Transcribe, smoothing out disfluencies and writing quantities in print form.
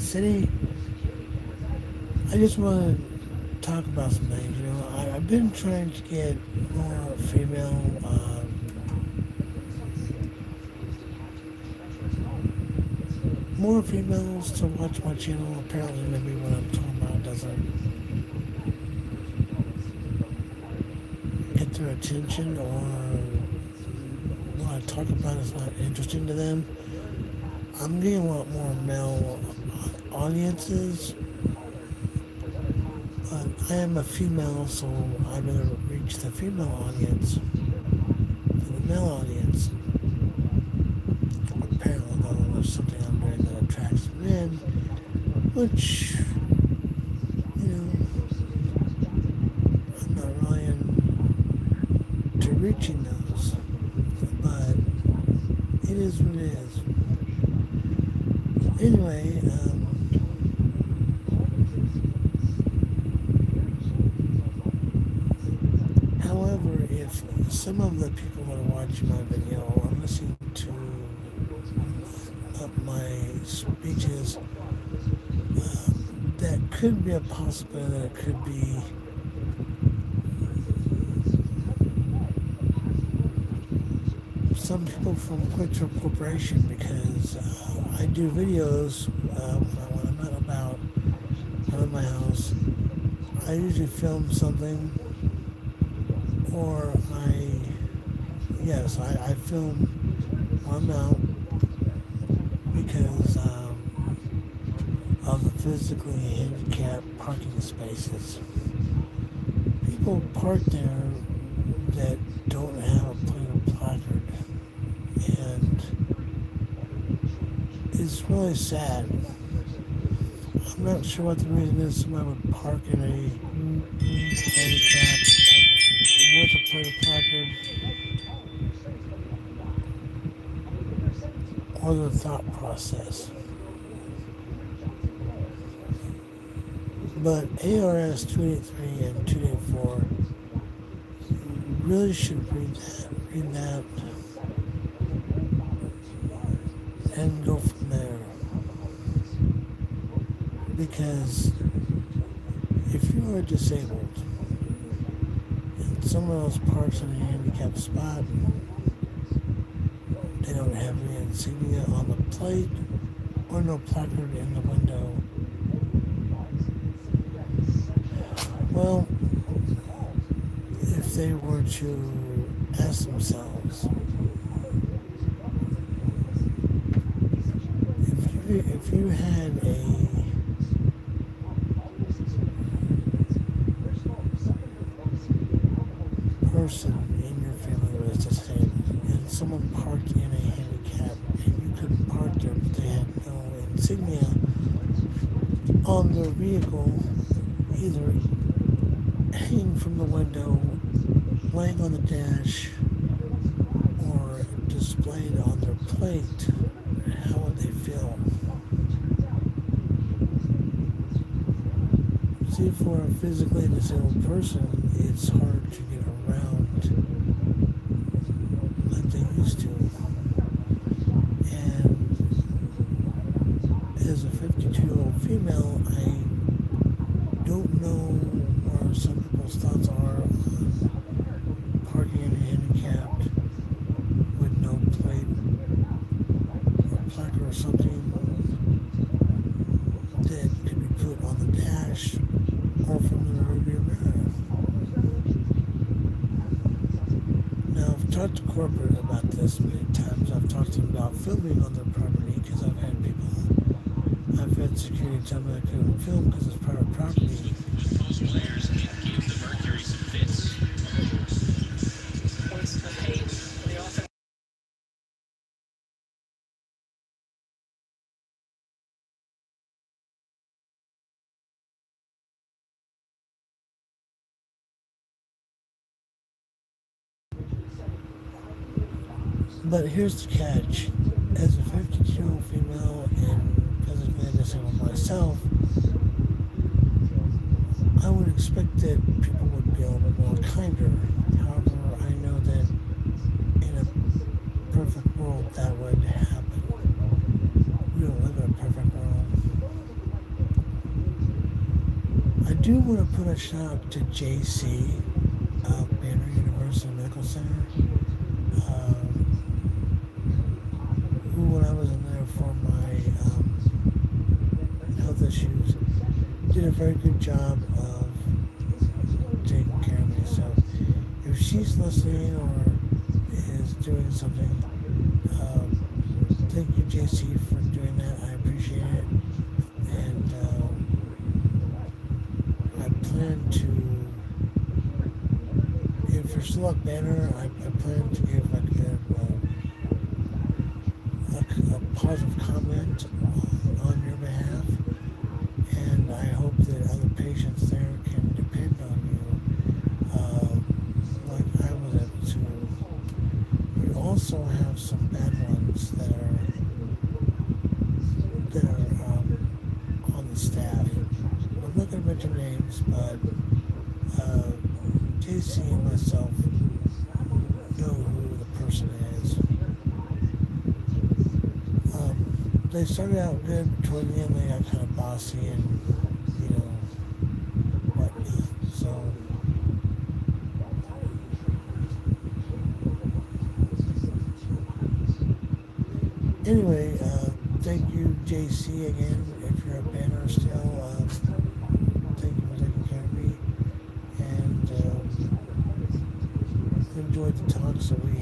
City, I just want to talk about some things. I've been trying to get more females to watch my channel. Apparently, maybe what I'm talking about doesn't get their attention, or what I talk about is not interesting to them. I'm getting a lot more male audiences, but I am a female, so I'd rather reach the female audience than the male audience. Apparently, though, there's something I'm doing that attracts men, which, I'm not really into reaching those, but it is what it is. Anyway, however, if some of the people that are watching my video are listening to my speeches, that could be a possibility that it could be some people from QuickTrip Corporation, because I do videos when I'm not about, I'm at my house. I usually film something, or I film when I'm out because of the physically handicapped parking spaces. People park there that don't have a plain placard, and it's really sad. I'm not sure what the reason is somebody would park in a handicap with a plain placard, or the thought process. But ARS 283 and 284 really should read that, and go from there. Because if you are disabled and someone else parks in a handicapped spot, they don't have any insignia on the plate or no placard in the window, well, if they were to ask themselves, if you had a person in your family who was disabled, and someone parked in a handicap, and you couldn't park there, but they had no insignia on their vehicle, either hanging from the window, laying on the dash, or displayed on their plate, how would they feel? See, for a physically disabled person, it's hard to get around like they used to. And as a 52-year-old female, I don't know where some people's thoughts are on parking in a handicapped with no plate or placard or something that could be put on the dash or from the rearview mirror. Now, I've talked to corporate about this many times. I've talked to them about filming on their property, because I've had security tell me I couldn't film because it's private property. But here's the catch. As a 52-year-old female and physically disabled myself, I would expect that people would be a little bit more kinder. However, I know that in a perfect world that would happen. We don't live in a perfect world. do want to put a shout out to JC of Banner University Medical Center, who, when I was in there for my health issues, did a very good job of taking care of me. So if she's listening or is doing something, thank you, JC, for doing that. I appreciate it. And I plan to, if you're still at Banner, I plan to give a positive comment on your behalf. And I hope that other patients there can depend on you like I was able to. You also have some bad ones that are on the staff. I'm not going to mention names, but JC and myself know who the person is. They started out good, toward the end they got kind of bossy and, you know, whatnot. So, anyway, thank you, JC, again. If you're a Banner still, thank you for taking care of me. And enjoyed the talks that we